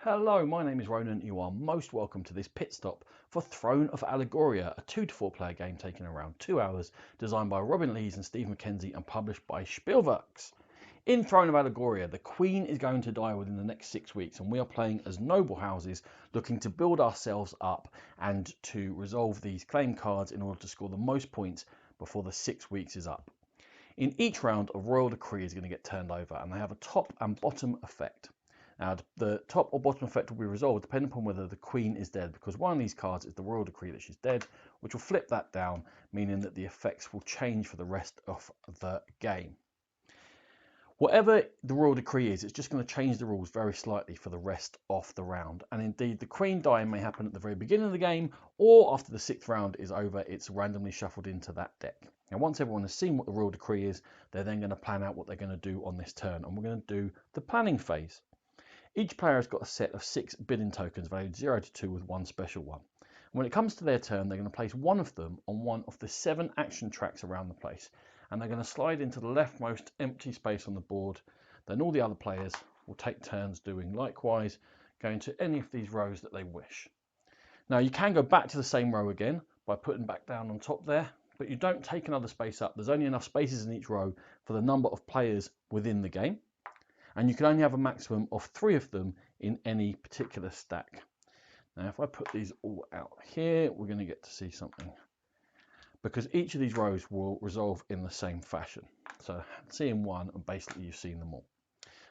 Hello, my name is Ronan. You are most welcome to this pit stop for Throne of Allegoria, a 2 to 4 player game taking around 2 hours, designed by Robin Lees and Steve Mackenzie and published by Spielworxx. In Throne of Allegoria, the Queen is going to die within the next 6 weeks, and we are playing as noble houses looking to build ourselves up and to resolve these claim cards in order to score the most points before the 6 weeks is up. In each round, a royal decree is going to get turned over, and they have a top and bottom effect. Now, the top or bottom effect will be resolved depending upon whether the Queen is dead, because one of these cards is the royal decree that she's dead, which will flip that down, meaning that the effects will change for the rest of the game. Whatever the royal decree is, it's just going to change the rules very slightly for the rest of the round. And indeed, the Queen dying may happen at the very beginning of the game, or after the 6th round is over, it's randomly shuffled into that deck. Now, once everyone has seen what the royal decree is, they're then going to plan out what they're going to do on this turn, and we're going to do the planning phase. Each player has got a set of 6 bidding tokens valued 0 to 2 with one special one. When it comes to their turn, they're going to place one of them on one of the 7 action tracks around the place, and they're going to slide into the leftmost empty space on the board. Then all the other players will take turns doing likewise, going to any of these rows that they wish. Now, you can go back to the same row again by putting back down on top there, but you don't take another space up. There's only enough spaces in each row for the number of players within the game, and you can only have a maximum of 3 of them in any particular stack. Now, if I put these all out here, we're going to get to see something, because each of these rows will resolve in the same fashion. So seeing one, and basically you've seen them all.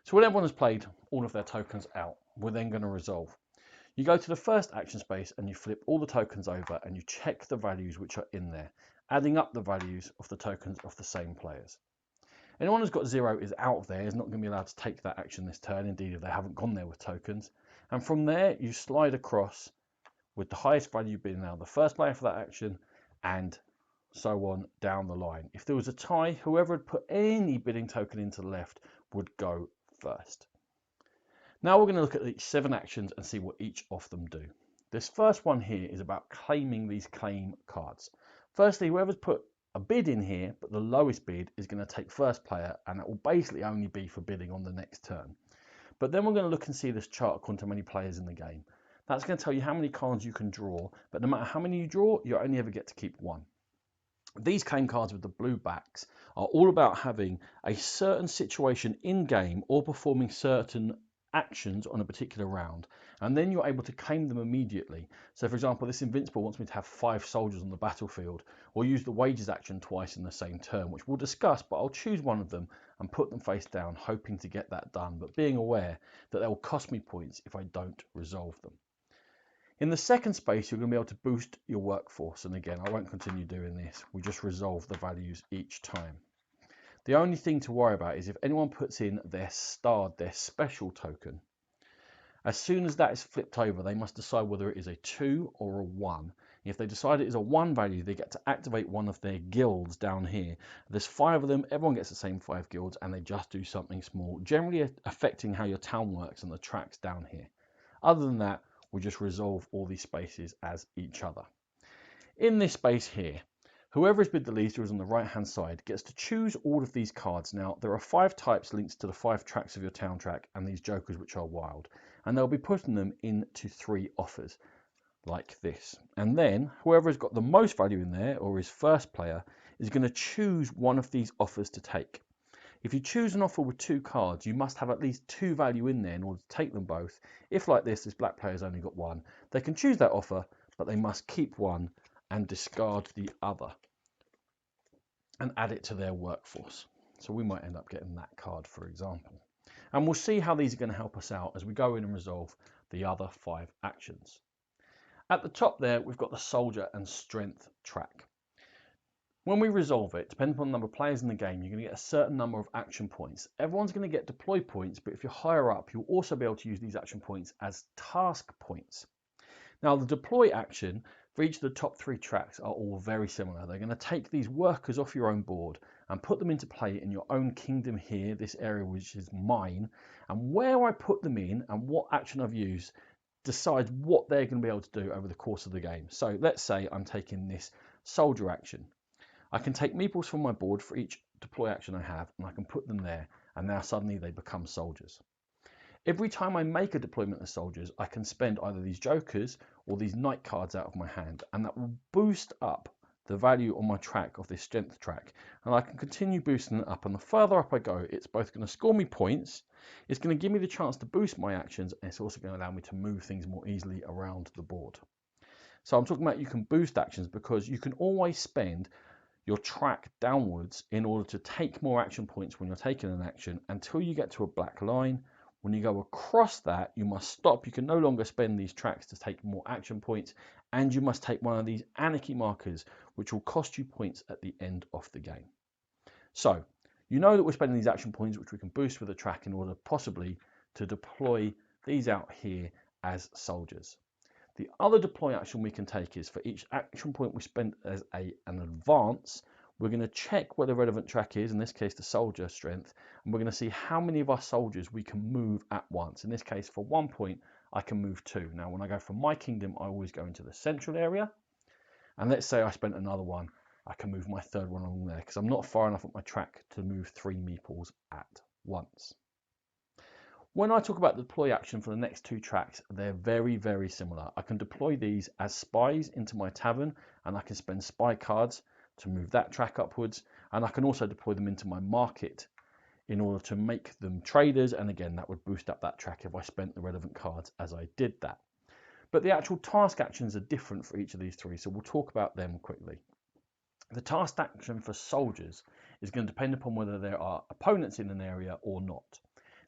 So when everyone has played all of their tokens out, we're then going to resolve. You go to the first action space and you flip all the tokens over and you check the values which are in there, adding up the values of the tokens of the same players. Anyone who's got 0 is out of there, is not going to be allowed to take that action this turn, indeed if they haven't gone there with tokens. And from there you slide across with the highest value being now the first player for that action, and so on down the line. If there was a tie, whoever had put any bidding token into the left would go first. Now we're going to look at each 7 actions and see what each of them do. This first one here is about claiming these claim cards. Firstly, whoever's put a bid in here, but the lowest bid is going to take first player, and that will basically only be for bidding on the next turn. But then we're going to look and see this chart according to how many players in the game. That's going to tell you how many cards you can draw, but no matter how many you draw, you only ever get to keep 1. These claim cards with the blue backs are all about having a certain situation in game or performing certain actions on a particular round, and then you're able to claim them immediately. So for example, this invincible wants me to have 5 soldiers on the battlefield, or use the wages action twice in the same turn, which we'll discuss, but I'll choose one of them and put them face down, hoping to get that done, but being aware that they will cost me points if I don't resolve them. In the second space, you're going to be able to boost your workforce, and again, I won't continue doing this, we just resolve the values each time. The only thing to worry about is if anyone puts in their starred, their special token, as soon as that is flipped over, they must decide whether it is a 2 or a 1. If they decide it is a 1 value, they get to activate one of their guilds down here. There's 5 of them, everyone gets the same 5 guilds, and they just do something small, generally affecting how your town works and the tracks down here. Other than that, we just resolve all these spaces as each other. In this space here, whoever has bid the least, who is on the right hand side, gets to choose all of these cards. Now, there are 5 types linked to the 5 tracks of your town track and these jokers which are wild, and they'll be putting them into 3 offers like this. And then whoever has got the most value in there, or is first player, is going to choose one of these offers to take. If you choose an offer with 2 cards, you must have at least 2 value in there in order to take them both. If like this black player's only got 1, they can choose that offer, but they must keep 1 and discard the other and add it to their workforce. So we might end up getting that card, for example. And we'll see how these are going to help us out as we go in and resolve the other 5 actions. At the top there, we've got the soldier and strength track. When we resolve it, depending upon the number of players in the game, you're going to get a certain number of action points. Everyone's going to get deploy points, but if you're higher up, you'll also be able to use these action points as task points. Now, the deploy action for each of the top 3 tracks are all very similar. They're going to take these workers off your own board and put them into play in your own kingdom here, this area which is mine. And where I put them in and what action I've used decides what they're going to be able to do over the course of the game. So let's say I'm taking this soldier action. I can take meeples from my board for each deploy action I have, and I can put them there, and now suddenly they become soldiers. Every time I make a deployment of soldiers, I can spend either these jokers or these knight cards out of my hand, and that will boost up the value on my track of this strength track, and I can continue boosting it up, and the further up I go, it's both going to score me points, it's going to give me the chance to boost my actions, and it's also going to allow me to move things more easily around the board. So I'm talking about you can boost actions because you can always spend your track downwards in order to take more action points when you're taking an action until you get to a black line. When you go across that, you must stop. You can no longer spend these tracks to take more action points, and you must take one of these anarchy markers, which will cost you points at the end of the game. So you know that we're spending these action points, which we can boost with a track in order possibly to deploy these out here as soldiers. The other deploy action we can take is for each action point we spend as an advance, we're going to check where the relevant track is, in this case the soldier strength, and we're going to see how many of our soldiers we can move at once. In this case, for 1 point, I can move 2. Now, when I go from my kingdom, I always go into the central area, and let's say I spent another one, I can move my third one along there, because I'm not far enough up my track to move 3 meeples at once. When I talk about the deploy action for the next 2 tracks, they're very, very similar. I can deploy these as spies into my tavern, and I can spend spy cards to move that track upwards, and I can also deploy them into my market in order to make them traders, and again that would boost up that track if I spent the relevant cards as I did that. But the actual task actions are different for each of these 3, so we'll talk about them quickly. The task action for soldiers is going to depend upon whether there are opponents in an area or not.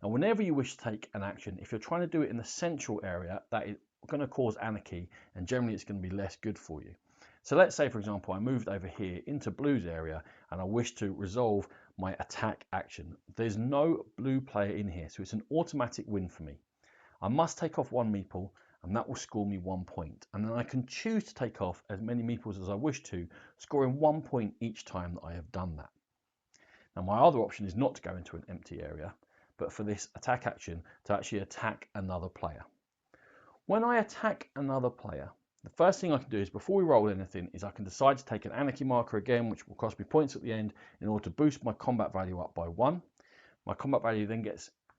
And whenever you wish to take an action, if you're trying to do it in the central area, that is going to cause anarchy, and generally it's going to be less good for you. So let's say, for example, I moved over here into blue's area and I wish to resolve my attack action. There's no blue player in here, so it's an automatic win for me. I must take off 1 meeple, and that will score me 1 point. And then I can choose to take off as many meeples as I wish to, scoring 1 point each time that I have done that. Now, my other option is not to go into an empty area, but for this attack action to actually attack another player. When I attack another player, the first thing I can do is, before we roll anything, is I can decide to take an anarchy marker again, which will cost me points at the end in order to boost my combat value up by 1. My combat value then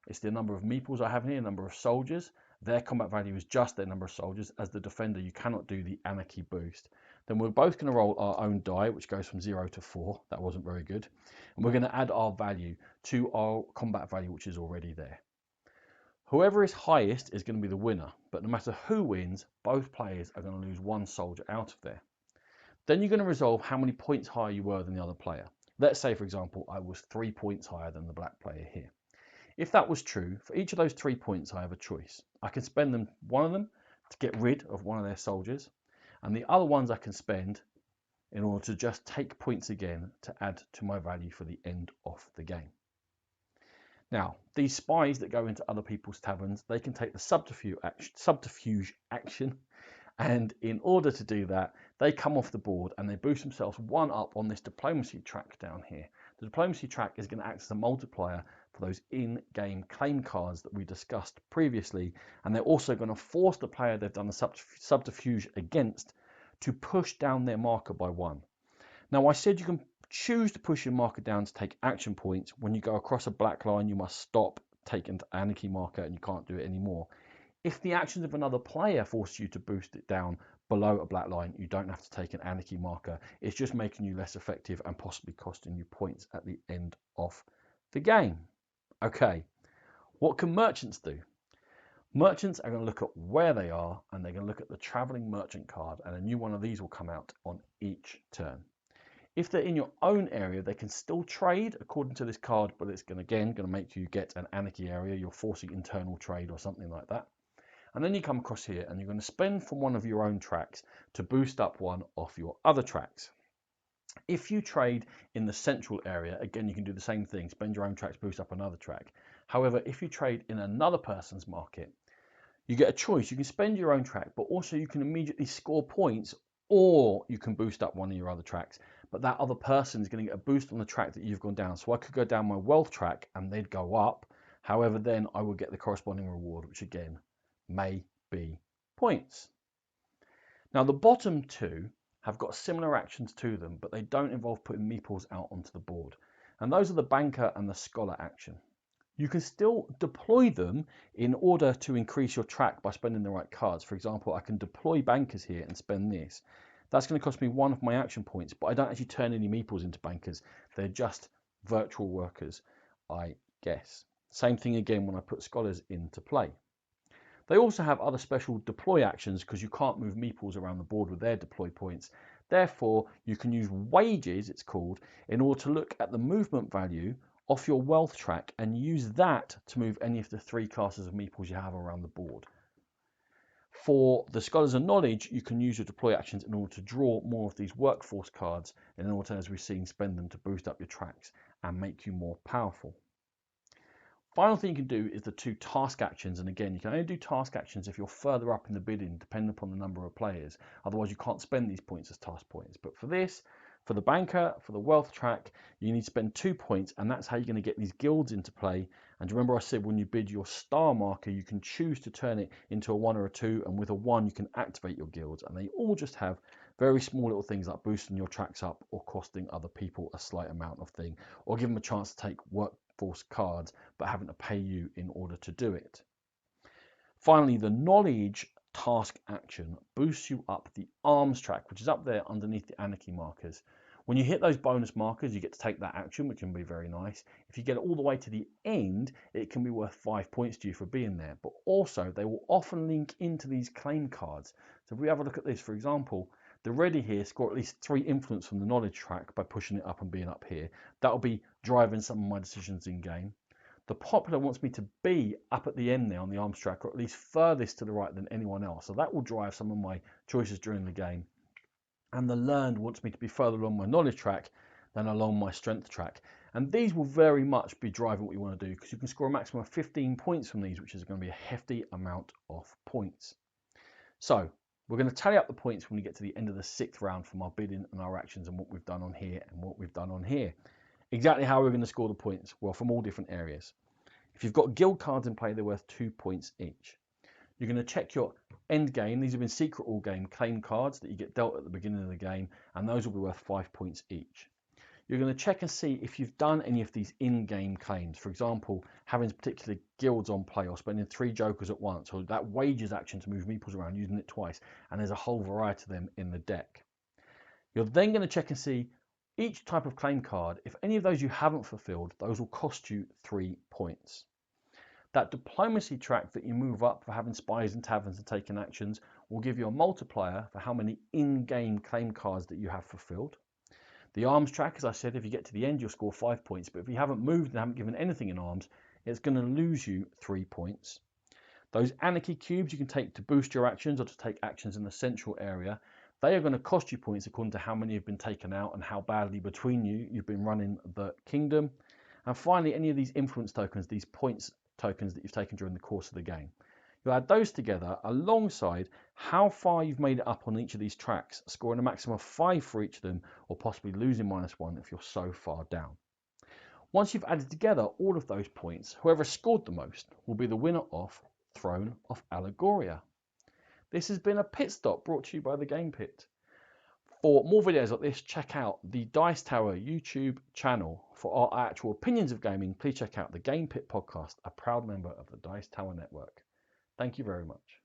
it's the number of meeples I have here, number of soldiers. Their combat value is just their number of soldiers. As the defender, you cannot do the anarchy boost. Then we're both going to roll our own die, which goes from 0 to 4. That wasn't very good. And we're going to add our value to our combat value, which is already there. Whoever is highest is going to be the winner, but no matter who wins, both players are going to lose 1 soldier out of there. Then you're going to resolve how many points higher you were than the other player. Let's say, for example, I was 3 points higher than the black player here. If that was true, for each of those 3 points, I have a choice. I can spend one of them to get rid of one of their soldiers, and the other ones I can spend in order to just take points again to add to my value for the end of the game. Now, these spies that go into other people's taverns, they can take the subterfuge action, and in order to do that, they come off the board and they boost themselves 1 up on this diplomacy track down here. The diplomacy track is going to act as a multiplier for those in-game claim cards that we discussed previously, and they're also going to force the player they've done the subterfuge against to push down their marker by 1. Now, I said you can choose to push your marker down to take action points. When you go across a black line, you must stop, take an anarchy marker, and you can't do it anymore. If the actions of another player force you to boost it down below a black line, you don't have to take an anarchy marker. It's just making you less effective and possibly costing you points at the end of the game. Okay, what can merchants do? Merchants are going to look at where they are, and they're going to look at the traveling merchant card, and a new one of these will come out on each turn. If they're in your own area, they can still trade according to this card, but it's going to make you get an anarchy area. You're forcing internal trade or something like that. And then you come across here and you're going to spend from one of your own tracks to boost up one of your other tracks. If you trade in the central area, again, you can do the same thing, spend your own tracks, boost up another track. However, if you trade in another person's market, you get a choice. You can spend your own track, but also you can immediately score points, or you can boost up one of your other tracks. But that other person is going to get a boost on the track that you've gone down. So I could go down my wealth track and they'd go up. However, then I would get the corresponding reward, which again may be points. Now, the bottom 2 have got similar actions to them, but they don't involve putting meeples out onto the board. And those are the banker and the scholar action. You can still deploy them in order to increase your track by spending the right cards. For example, I can deploy bankers here and spend this. That's going to cost me one of my action points, but I don't actually turn any meeples into bankers. They're just virtual workers, I guess. Same thing again when I put scholars into play. They also have other special deploy actions because you can't move meeples around the board with their deploy points. Therefore, you can use wages, it's called, in order to look at the movement value off your wealth track and use that to move any of the 3 classes of meeples you have around the board. For the Scholars of Knowledge, you can use your deploy actions in order to draw more of these workforce cards and in order to, as we've seen, spend them to boost up your tracks and make you more powerful. Final thing you can do is the 2 task actions, and again, you can only do task actions if you're further up in the bidding, depending upon the number of players. Otherwise, you can't spend these points as task points. But for this, for the banker, for the wealth track, you need to spend 2 points, and that's how you're going to get these guilds into play. And remember I said when you bid your star marker, you can choose to turn it into a 1 or a 2, and with a 1, you can activate your guilds. And they all just have very small little things like boosting your tracks up or costing other people a slight amount of thing, or give them a chance to take workforce cards, but having to pay you in order to do it. Finally, the knowledge task action boosts you up the arms track, which is up there underneath the anarchy markers. When you hit those bonus markers, you get to take that action, which can be very nice. If you get it all the way to the end, it can be worth 5 points to you for being there. But also, they will often link into these claim cards. So if we have a look at this, for example, the ready here score at least 3 influence from the knowledge track by pushing it up and being up here. That will be driving some of my decisions in game. The popular wants me to be up at the end there on the arms track, or at least furthest to the right than anyone else. So that will drive some of my choices during the game. And the learned wants me to be further along my knowledge track than along my strength track. And these will very much be driving what you want to do, because you can score a maximum of 15 points from these, which is going to be a hefty amount of points. So we're going to tally up the points when we get to the end of the 6th round from our bidding and our actions and what we've done on here and what we've done on here. Exactly how we're going to score the points? Well, from all different areas. If you've got guild cards in play, they're worth 2 points each. You're going to check your end game. These have been secret all game claim cards that you get dealt at the beginning of the game, and those will be worth 5 points each. You're going to check and see if you've done any of these in-game claims. For example, having particular guilds on play or spending 3 jokers at once, or that wages action to move meeples around, using it twice, and there's a whole variety of them in the deck. You're then going to check and see each type of claim card. If any of those you haven't fulfilled, those will cost you 3 points. That diplomacy track that you move up for having spies in taverns and taking actions will give you a multiplier for how many in-game claim cards that you have fulfilled. The arms track, as I said, if you get to the end, you'll score 5 points. But if you haven't moved and haven't given anything in arms, it's going to lose you 3 points. Those anarchy cubes you can take to boost your actions or to take actions in the central area. They are going to cost you points according to how many have been taken out and how badly between you've been running the kingdom. And finally, any of these influence tokens, these points tokens that you've taken during the course of the game. You'll add those together alongside how far you've made it up on each of these tracks, scoring a maximum of 5 for each of them, or possibly losing -1 if you're so far down. Once you've added together all of those points, whoever scored the most will be the winner of Throne of Allegoria. This has been a pit stop brought to you by the Game Pit. For more videos like this, check out the Dice Tower YouTube channel. For our actual opinions of gaming, please check out the Game Pit podcast, a proud member of the Dice Tower network. Thank you very much.